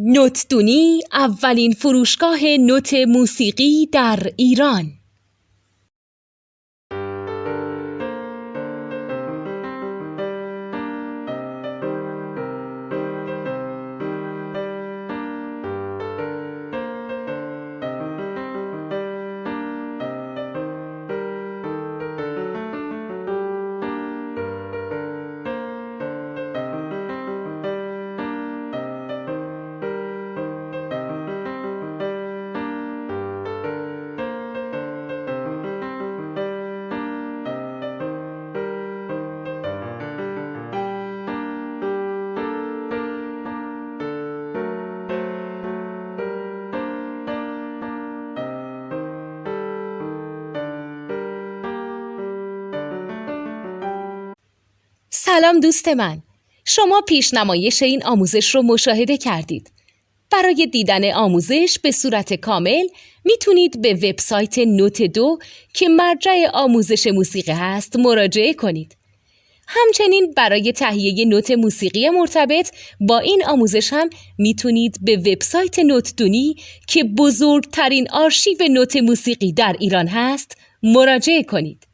نوتدونی اولین فروشگاه نوت موسیقی در ایران. سلام دوست من، شما پیشنمایش این آموزش رو مشاهده کردید. برای دیدن آموزش به صورت کامل میتونید به وبسایت نوت2 که مرجع آموزش موسیقی هست مراجعه کنید. همچنین برای تهیه نوت موسیقی مرتبط با این آموزش هم میتونید به وبسایت نوتدونی که بزرگترین آرشیو نوت موسیقی در ایران هست مراجعه کنید.